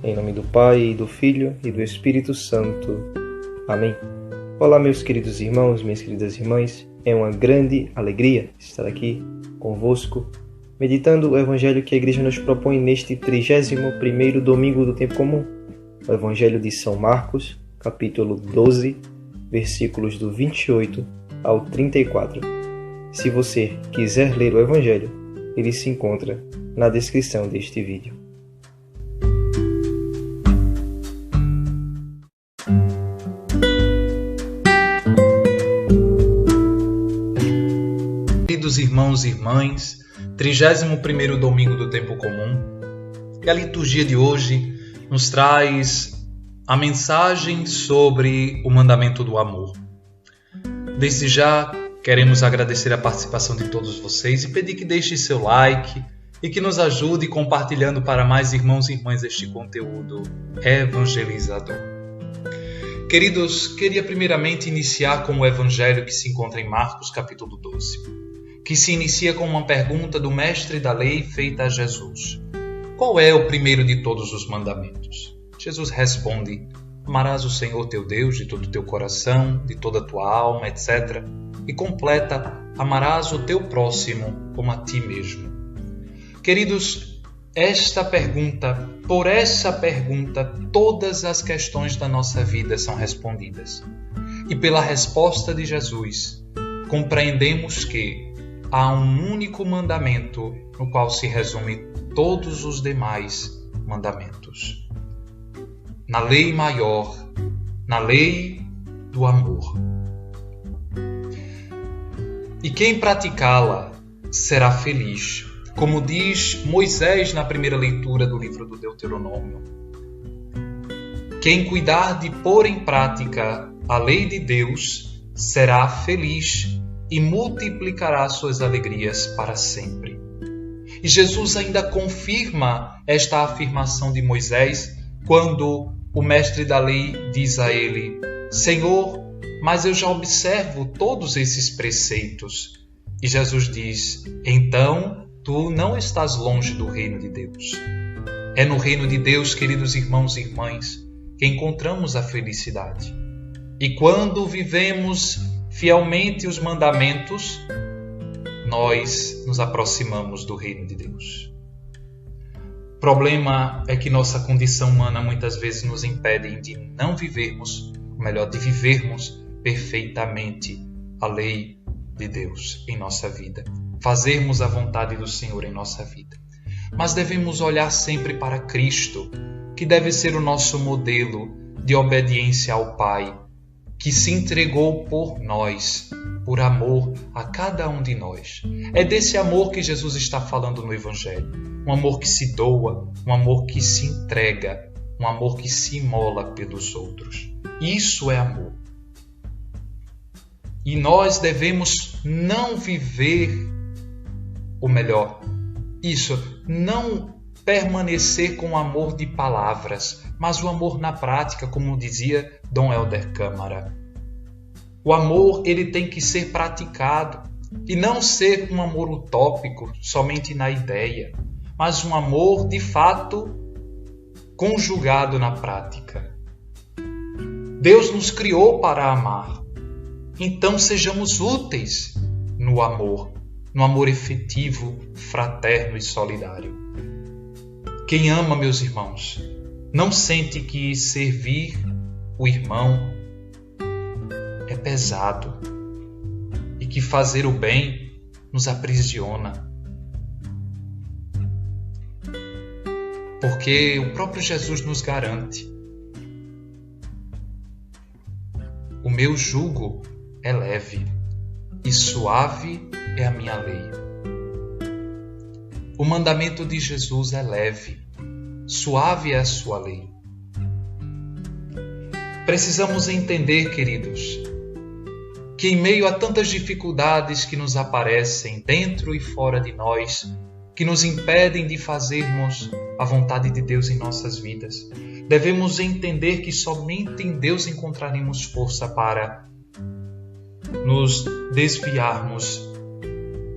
Em nome do Pai, do Filho e do Espírito Santo. Amém. Olá, meus queridos irmãos, minhas queridas irmãs. É uma grande alegria estar aqui convosco, meditando o Evangelho que a Igreja nos propõe neste 31º domingo do tempo comum. O Evangelho de São Marcos, capítulo 12, versículos do 28 ao 34. Se você quiser ler o Evangelho, ele se encontra na descrição deste vídeo. Queridos irmãos e irmãs, 31º domingo do tempo comum, e a liturgia de hoje nos traz a mensagem sobre o mandamento do amor. Desde já, queremos agradecer a participação de todos vocês e pedir que deixe seu like e que nos ajude compartilhando para mais irmãos e irmãs este conteúdo evangelizador. Queridos, queria primeiramente iniciar com o evangelho que se encontra em Marcos, capítulo 12. Que se inicia com uma pergunta do mestre da lei feita a Jesus. Qual é o primeiro de todos os mandamentos? Jesus responde: amarás o Senhor teu Deus de todo o teu coração, de toda a tua alma, etc. E completa: amarás o teu próximo como a ti mesmo. Queridos, por essa pergunta, todas as questões da nossa vida são respondidas. E pela resposta de Jesus, compreendemos que há um único mandamento no qual se resume todos os demais mandamentos. Na lei maior, na lei do amor. E quem praticá-la será feliz, como diz Moisés na primeira leitura do livro do Deuteronômio. Quem cuidar de pôr em prática a lei de Deus será feliz e multiplicará suas alegrias para sempre. E Jesus ainda confirma esta afirmação de Moisés quando o mestre da lei diz a ele: Senhor, mas eu já observo todos esses preceitos. E Jesus diz: então tu não estás longe do reino de Deus. É no reino de Deus, queridos irmãos e irmãs, que encontramos a felicidade. E quando vivemos fielmente os mandamentos, nós nos aproximamos do reino de Deus. O problema é que nossa condição humana muitas vezes nos impede de não vivermos, ou melhor, de vivermos perfeitamente a lei de Deus em nossa vida, fazermos a vontade do Senhor em nossa vida. Mas devemos olhar sempre para Cristo, que deve ser o nosso modelo de obediência ao Pai, que se entregou por nós, por amor a cada um de nós. É desse amor que Jesus está falando no Evangelho. Um amor que se doa, um amor que se entrega, um amor que se imola pelos outros. Isso é amor. E nós devemos não viver, ou melhor, não permanecer com o amor de palavras, mas o amor na prática, como dizia Dom Helder Câmara. O amor, ele tem que ser praticado e não ser um amor utópico, somente na ideia, mas um amor, de fato, conjugado na prática. Deus nos criou para amar, então sejamos úteis no amor efetivo, fraterno e solidário. Quem ama, meus irmãos, não sente que servir o irmão é pesado e que fazer o bem nos aprisiona. Porque o próprio Jesus nos garante: o meu jugo é leve e suave é a minha lei. O mandamento de Jesus é leve, suave é a sua lei. Precisamos entender, queridos, que em meio a tantas dificuldades que nos aparecem dentro e fora de nós, que nos impedem de fazermos a vontade de Deus em nossas vidas, devemos entender que somente em Deus encontraremos força para nos desviarmos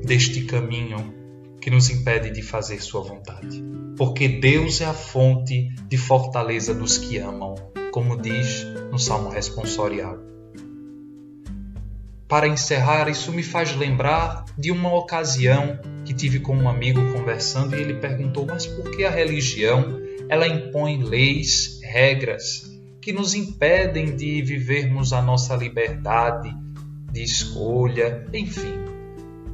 deste caminho que nos impede de fazer sua vontade. Porque Deus é a fonte de fortaleza dos que amam, como diz no Salmo responsorial. Para encerrar, isso me faz lembrar de uma ocasião que tive com um amigo conversando e ele perguntou: mas por que a religião ela impõe leis, regras que nos impedem de vivermos a nossa liberdade de escolha, enfim?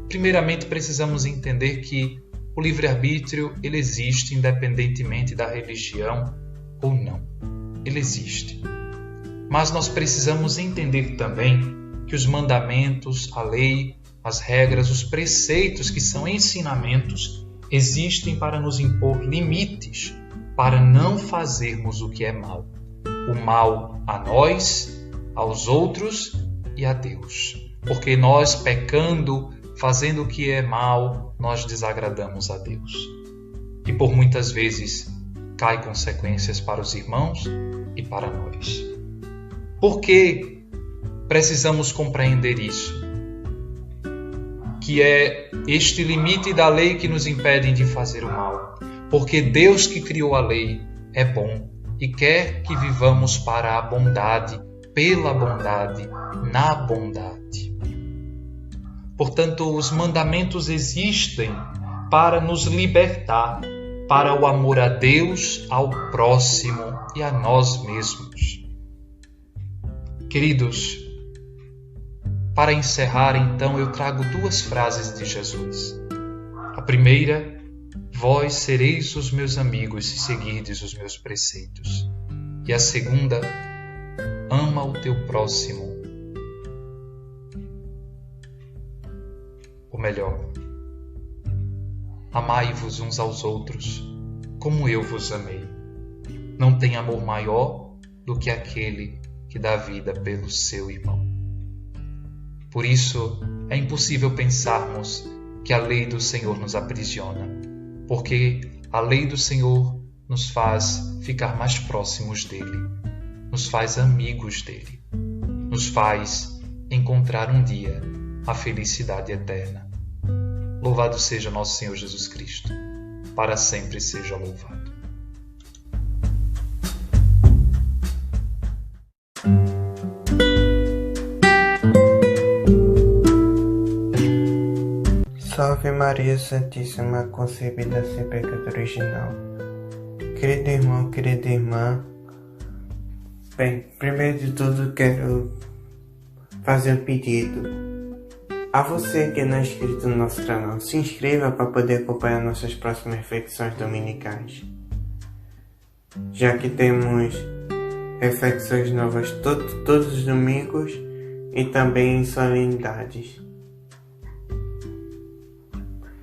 Primeiramente, precisamos entender que o livre-arbítrio ele existe independentemente da religião ou não. Ele existe. Mas nós precisamos entender também que os mandamentos, a lei, as regras, os preceitos que são ensinamentos existem para nos impor limites, para não fazermos o que é mal. O mal a nós, aos outros e a Deus. Porque nós, pecando, fazendo o que é mal, nós desagradamos a Deus. E por muitas vezes cai consequências para os irmãos e para nós. Por que precisamos compreender isso? Que é este limite da lei que nos impede de fazer o mal. Porque Deus que criou a lei é bom e quer que vivamos para a bondade, pela bondade, na bondade. Portanto, os mandamentos existem para nos libertar, para o amor a Deus, ao próximo e a nós mesmos. Queridos, para encerrar, então, eu trago duas frases de Jesus. A primeira: vós sereis os meus amigos se seguirdes os meus preceitos. E a segunda: ama o teu próximo. Ou melhor, amai-vos uns aos outros, como eu vos amei. Não tem amor maior do que aquele que dá vida pelo seu irmão. Por isso, é impossível pensarmos que a lei do Senhor nos aprisiona, porque a lei do Senhor nos faz ficar mais próximos dele, nos faz amigos dele, nos faz encontrar um dia a felicidade eterna. Louvado seja nosso Senhor Jesus Cristo, para sempre seja louvado. Salve Maria Santíssima, concebida sem pecado original. Querido irmão, querida irmã, bem, primeiro de tudo quero fazer um pedido a você que não é inscrito no nosso canal. Se inscreva para poder acompanhar nossas próximas reflexões dominicais, já que temos reflexões novas todos os domingos e também em solenidades.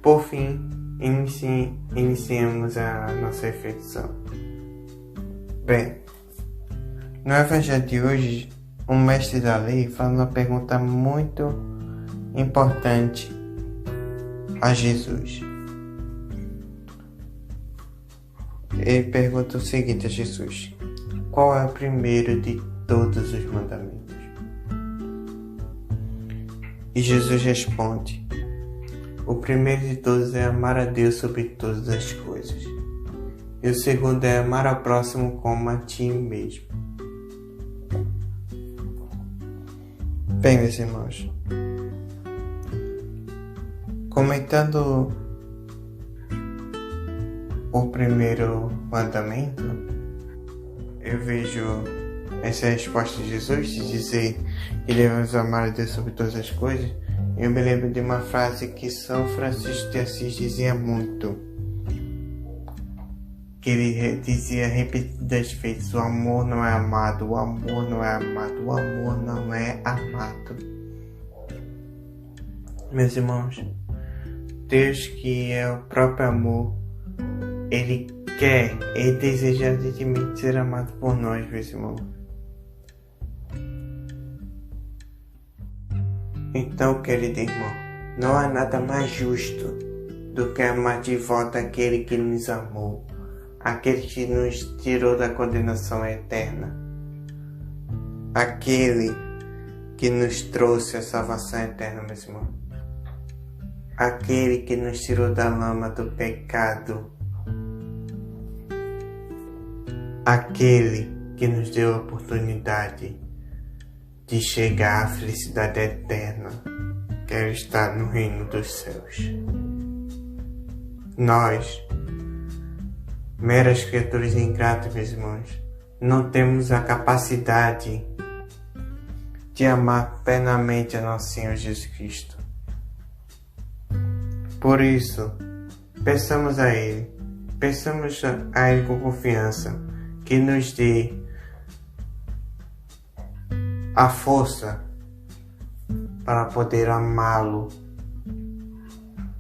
Por fim, iniciemos a nossa reflexão. Bem, no Evangelho de hoje, o mestre da lei faz uma pergunta muito importante a Jesus. Ele pergunta o seguinte a Jesus: qual é o primeiro de todos os mandamentos? E Jesus responde: o primeiro de todos é amar a Deus sobre todas as coisas. E o segundo é amar ao próximo como a ti mesmo. Bem, meus irmãos, comentando o primeiro mandamento, eu vejo essa resposta de Jesus de dizer que devemos amar a Deus sobre todas as coisas. Eu me lembro de uma frase que São Francisco de Assis dizia muito, que ele dizia repetidas vezes: o amor não é amado, o amor não é amado, o amor não é amado. Meus irmãos, Deus, que é o próprio amor, Ele deseja ardentemente ser amado por nós, meus irmãos. Então, querido irmão, não há nada mais justo do que amar de volta aquele que nos amou, aquele que nos tirou da condenação eterna, aquele que nos trouxe a salvação eterna, meu irmão, aquele que nos tirou da lama do pecado, aquele que nos deu a oportunidade de chegar à felicidade eterna, quero estar no reino dos céus. Nós, meras criaturas ingratas, meus irmãos, não temos a capacidade de amar plenamente a nosso Senhor Jesus Cristo. Por isso, peçamos a Ele com confiança, que nos dê a força para poder amá-lo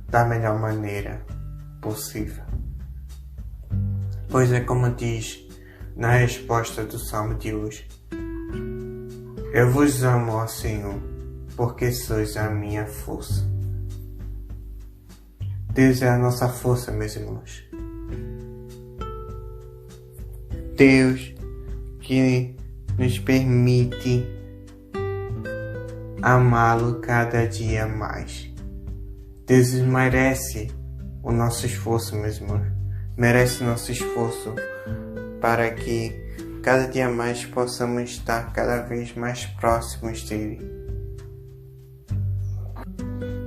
da melhor maneira possível. Pois é como diz na resposta do Salmo de hoje: eu vos amo, ó Senhor, porque sois a minha força. Deus é a nossa força, meus irmãos. Deus que nos permite amá-lo cada dia mais. Deus merece o nosso esforço, meus irmãos. Merece nosso esforço para que cada dia mais possamos estar cada vez mais próximos dele.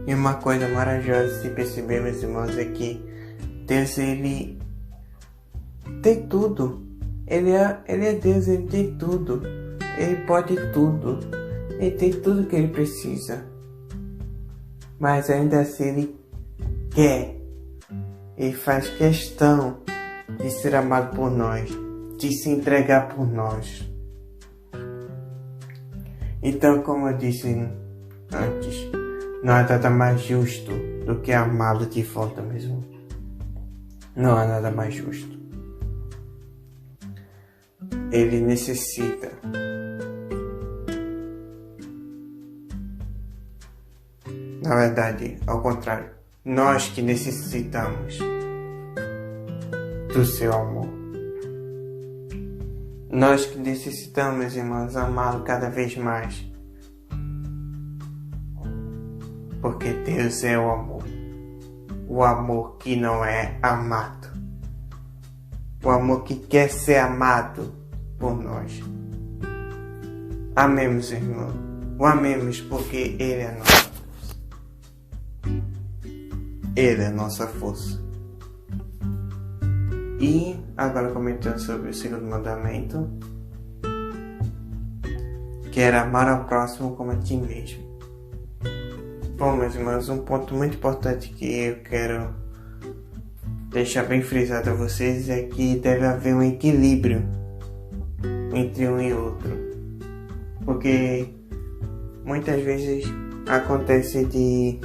E uma coisa maravilhosa de se perceber, meus irmãos, é que Deus, ele tem tudo. Ele é Deus, ele tem tudo. Ele pode tudo. Ele tem tudo que ele precisa. Mas ainda assim ele quer. Ele faz questão de ser amado por nós, de se entregar por nós. Então, como eu disse antes, não há nada mais justo do que amá-lo de volta mesmo. Não há nada mais justo. Ele necessita. Na verdade, ao contrário, nós que necessitamos do seu amor. Nós que necessitamos, meus irmãos, amá-lo cada vez mais. Porque Deus é o amor. O amor que não é amado. O amor que quer ser amado por nós. Amemos, irmão. O amemos porque Ele é nossa força. Ele é nossa força. E agora comentando sobre o segundo mandamento, que era amar ao próximo como a ti mesmo. Bom, meus irmãos, um ponto muito importante que eu quero deixar bem frisado a vocês é que deve haver um equilíbrio entre um e outro. Porque muitas vezes acontece de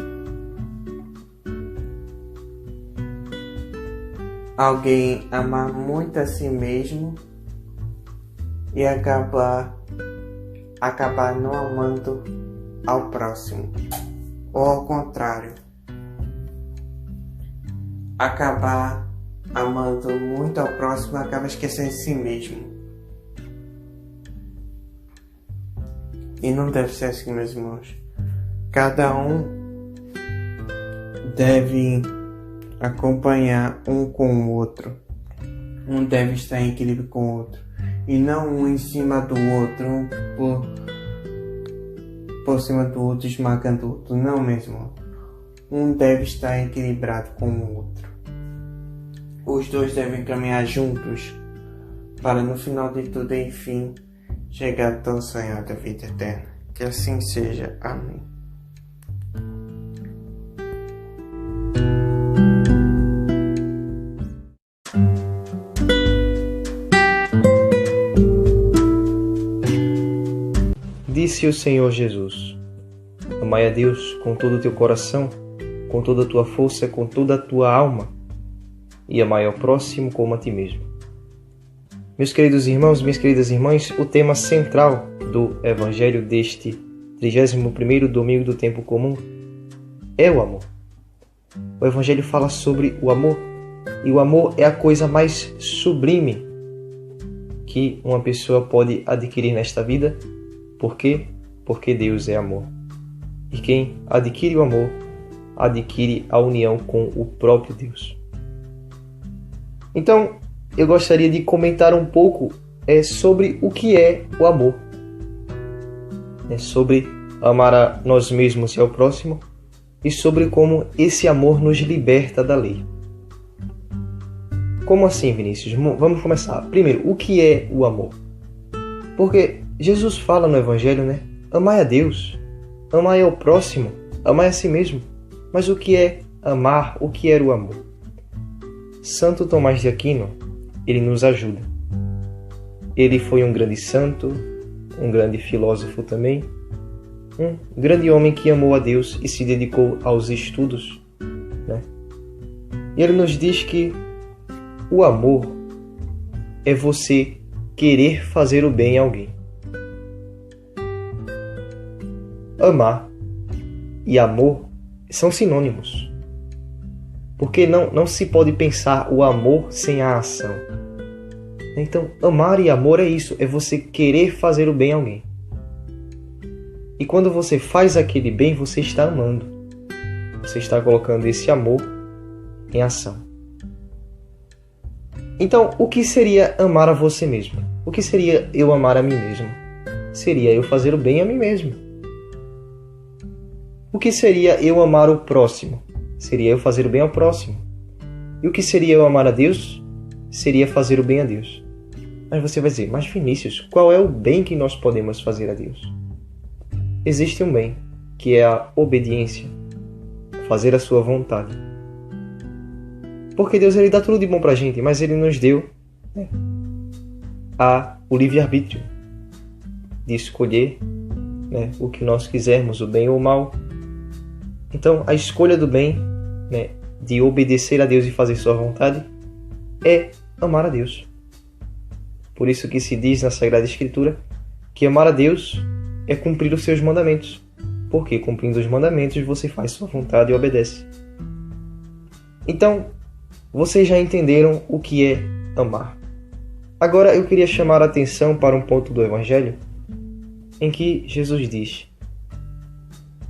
alguém amar muito a si mesmo e acabar não amando ao próximo. Ou ao contrário, acabar amando muito ao próximo e acaba esquecendo de si mesmo. E não deve ser assim, meus irmãos. Cada um deve acompanhar um com o outro. Um deve estar em equilíbrio com o outro. E não um em cima do outro, um por cima do outro, esmagando o outro. Não, meu irmão. Um deve estar equilibrado com o outro. Os dois devem caminhar juntos para no final de tudo, enfim, chegar à tão sonhada vida eterna. Que assim seja. Amém. Disse o Senhor Jesus: amai a Deus com todo o teu coração, com toda a tua força, com toda a tua alma, e amai ao próximo como a ti mesmo. Meus queridos irmãos, minhas queridas irmãs, o tema central do Evangelho deste 31º domingo do tempo comum é o amor. O Evangelho fala sobre o amor E o amor é a coisa mais sublime que uma pessoa pode adquirir nesta vida. Por quê? Porque Deus é amor. E quem adquire o amor, adquire a união com o próprio Deus. Então, eu gostaria de comentar um pouco sobre o que é o amor. Sobre amar a nós mesmos e ao próximo, e sobre como esse amor nos liberta da lei. Como assim, Vinícius? Vamos começar. Primeiro, o que é o amor? Porque Jesus fala no Evangelho, amai a Deus, amai ao próximo, amai a si mesmo. Mas o que é amar? O que era o amor? Santo Tomás de Aquino, ele nos ajuda. Ele foi um grande santo, um grande filósofo também, um grande homem que amou a Deus e se dedicou aos estudos. E ele nos diz que o amor é você querer fazer o bem a alguém. Amar e amor são sinônimos. Porque não se pode pensar o amor sem a ação. Então, amar e amor é isso, é você querer fazer o bem a alguém. E quando você faz aquele bem, você está amando. Você está colocando esse amor em ação. Então, o que seria amar a você mesmo? O que seria eu amar a mim mesmo? Seria eu fazer o bem a mim mesmo. O que seria eu amar o próximo? Seria eu fazer o bem ao próximo. E o que seria eu amar a Deus? Seria fazer o bem a Deus. Mas você vai dizer, mas Vinícius, qual é o bem que nós podemos fazer a Deus? Existe um bem, que é a obediência, fazer a sua vontade. Porque Deus ele dá tudo de bom pra gente, mas ele nos deu o livre-arbítrio de escolher o que nós quisermos, o bem ou o mal. Então, a escolha do bem, de obedecer a Deus e fazer sua vontade, é amar a Deus. Por isso que se diz na Sagrada Escritura que amar a Deus é cumprir os seus mandamentos. Porque cumprindo os mandamentos você faz sua vontade e obedece. Então, vocês já entenderam o que é amar. Agora eu queria chamar a atenção para um ponto do Evangelho em que Jesus diz: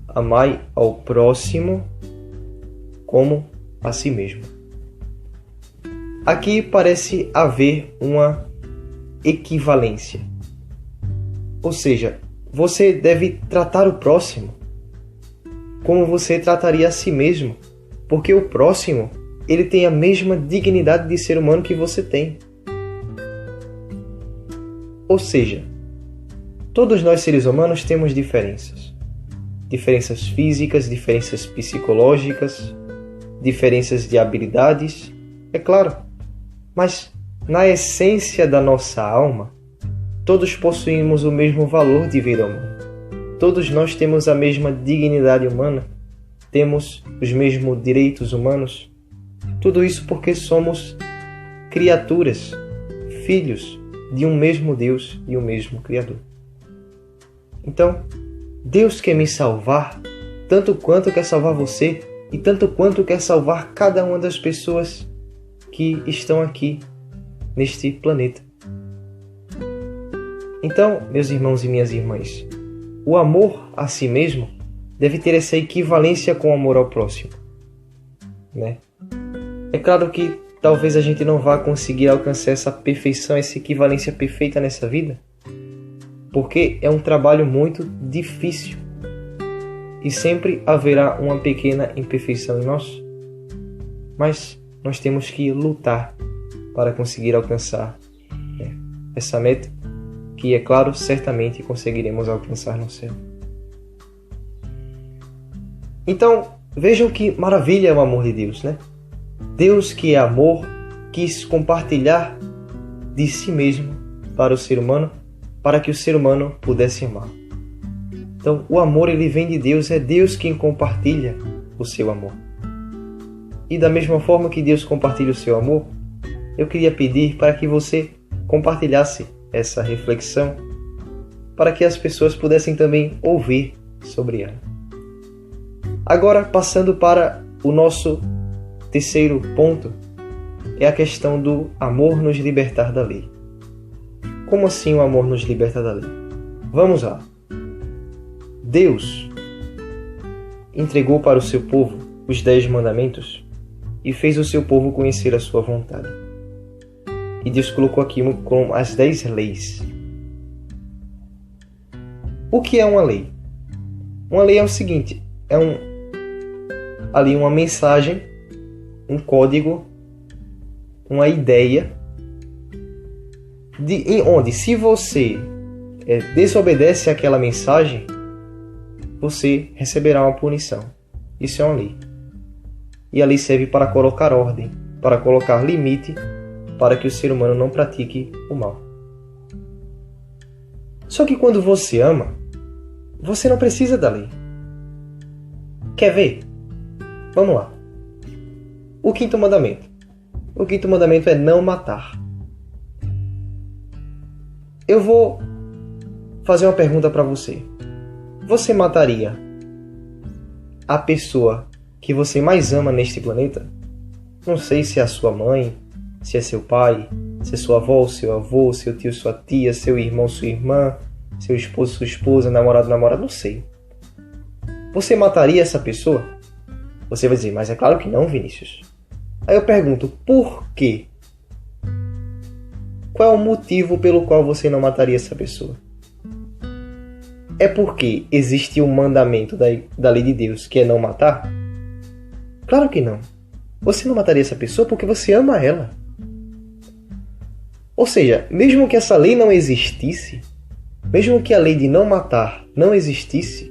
amai ao próximo como a si mesmo. Aqui parece haver uma equivalência. Ou seja, você deve tratar o próximo como você trataria a si mesmo, porque o próximo ele tem a mesma dignidade de ser humano que você tem. Ou seja, todos nós seres humanos temos diferenças. Diferenças físicas, diferenças psicológicas, diferenças de habilidades, é claro. Mas, na essência da nossa alma, todos possuímos o mesmo valor de vida humana. Todos nós temos a mesma dignidade humana, temos os mesmos direitos humanos. Tudo isso porque somos criaturas, filhos de um mesmo Deus e um mesmo Criador. Então, Deus quer me salvar tanto quanto quer salvar você e tanto quanto quer salvar cada uma das pessoas que estão aqui neste planeta. Então, meus irmãos e minhas irmãs, o amor a si mesmo deve ter essa equivalência com o amor ao próximo, É claro que talvez a gente não vá conseguir alcançar essa perfeição, essa equivalência perfeita nessa vida, porque é um trabalho muito difícil e sempre haverá uma pequena imperfeição em nós. Mas nós temos que lutar para conseguir alcançar essa meta, que, é claro, certamente conseguiremos alcançar no céu. Então, vejam que maravilha é o amor de Deus, Deus, que é amor, quis compartilhar de si mesmo para o ser humano, para que o ser humano pudesse amar. Então, o amor ele vem de Deus, é Deus quem compartilha o seu amor. E da mesma forma que Deus compartilha o seu amor, eu queria pedir para que você compartilhasse essa reflexão, para que as pessoas pudessem também ouvir sobre ela. Agora, passando para o nosso terceiro ponto, é a questão do amor nos libertar da lei. Como assim o amor nos liberta da lei? Vamos lá. Deus entregou para o seu povo os 10 mandamentos e fez o seu povo conhecer a sua vontade. E Deus colocou aqui como as 10 leis. O que é uma lei? Uma lei é o seguinte, ali uma mensagem, um código, uma ideia, onde se você desobedece àquela mensagem, você receberá uma punição. Isso é uma lei. E a lei serve para colocar ordem, para colocar limite, para que o ser humano não pratique o mal. Só que quando você ama, você não precisa da lei. Quer ver? Vamos lá. O 5º mandamento. O 5º mandamento é não matar. Eu vou fazer uma pergunta para você. Você mataria a pessoa que você mais ama neste planeta? Não sei se é a sua mãe, se é seu pai, se é sua avó, seu avô, seu tio, sua tia, seu irmão, sua irmã, seu esposo, sua esposa, namorado, namorada, não sei. Você mataria essa pessoa? Você vai dizer, mas é claro que não, Vinícius. Aí eu pergunto, por quê? Qual é o motivo pelo qual você não mataria essa pessoa? É porque existe um mandamento da lei de Deus, que é não matar? Claro que não. Você não mataria essa pessoa porque você ama ela. Ou seja, mesmo que essa lei não existisse, mesmo que a lei de não matar não existisse,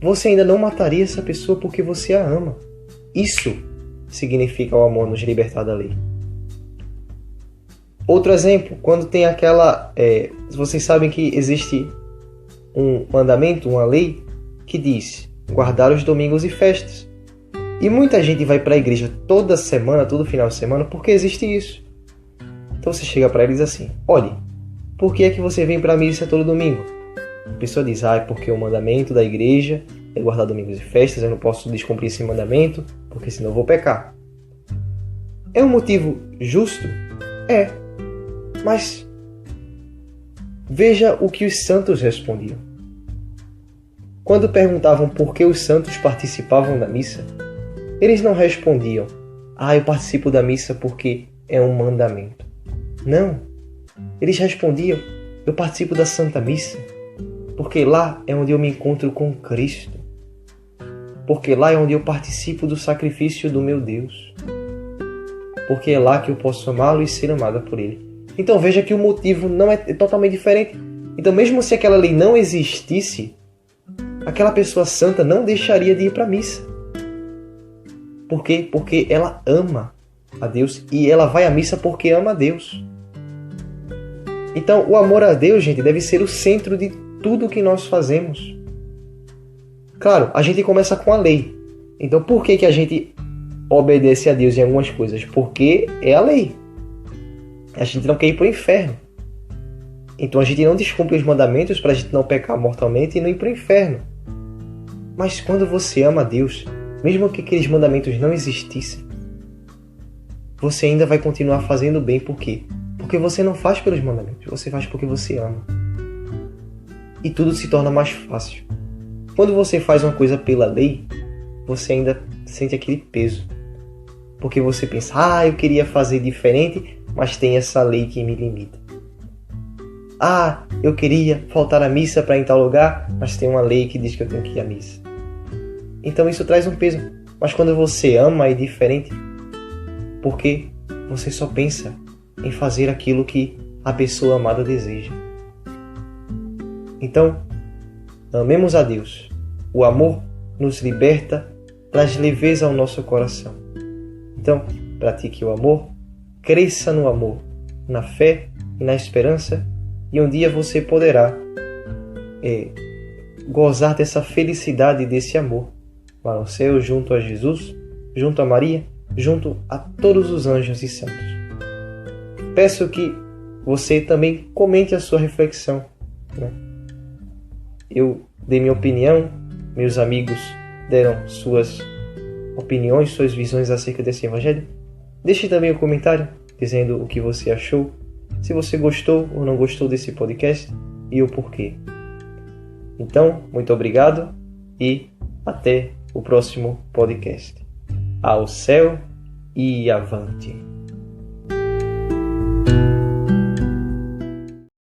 você ainda não mataria essa pessoa porque você a ama. Isso significa o amor nos libertar da lei. Outro exemplo, quando tem aquela... vocês sabem que existe um mandamento, uma lei, que diz guardar os domingos e festas. E muita gente vai para a igreja toda semana, todo final de semana, porque existe isso. Então você chega para eles assim, olhe, por que é que você vem para a missa todo domingo? A pessoa diz, é porque o mandamento da igreja é guardar domingos e festas, eu não posso descumprir esse mandamento, porque senão eu vou pecar. É um motivo justo? É. Mas veja o que os santos respondiam. Quando perguntavam por que os santos participavam da missa, eles não respondiam, eu participo da missa porque é um mandamento. Não. Eles respondiam, eu participo da Santa Missa porque lá é onde eu me encontro com Cristo. Porque lá é onde eu participo do sacrifício do meu Deus. Porque é lá que eu posso amá-lo e ser amada por Ele. Então veja que o motivo não é totalmente diferente. Então mesmo se aquela lei não existisse, aquela pessoa santa não deixaria de ir para a missa. Por quê? Porque ela ama a Deus e ela vai à missa porque ama a Deus. Então o amor a Deus, gente, deve ser o centro de tudo que nós fazemos. Claro, a gente começa com a lei. Então por que a gente obedece a Deus em algumas coisas? Porque é a lei. A gente não quer ir para o inferno. Então a gente não descumpre os mandamentos para a gente não pecar mortalmente e não ir para o inferno. Mas quando você ama a Deus, mesmo que aqueles mandamentos não existissem, você ainda vai continuar fazendo bem. Por quê? Porque você não faz pelos mandamentos, você faz porque você ama. E tudo se torna mais fácil. Quando você faz uma coisa pela lei, você ainda sente aquele peso. Porque você pensa, eu queria fazer diferente, mas tem essa lei que me limita. Eu queria faltar à missa para ir em tal lugar, mas tem uma lei que diz que eu tenho que ir à missa. Então isso traz um peso. Mas quando você ama é diferente, porque você só pensa em fazer aquilo que a pessoa amada deseja. Então, amemos a Deus. O amor nos liberta, traz leveza ao nosso coração. Então, pratique o amor, cresça no amor, na fé e na esperança, e um dia você poderá gozar dessa felicidade e desse amor lá no céu, junto a Jesus, junto a Maria, junto a todos os anjos e santos. Peço que você também comente a sua reflexão, né? Eu dei minha opinião, meus amigos deram suas opiniões, suas visões acerca desse evangelho. Deixe também um comentário dizendo o que você achou, se você gostou ou não gostou desse podcast e o porquê. Então, muito obrigado e até o próximo podcast. Ao céu e avante!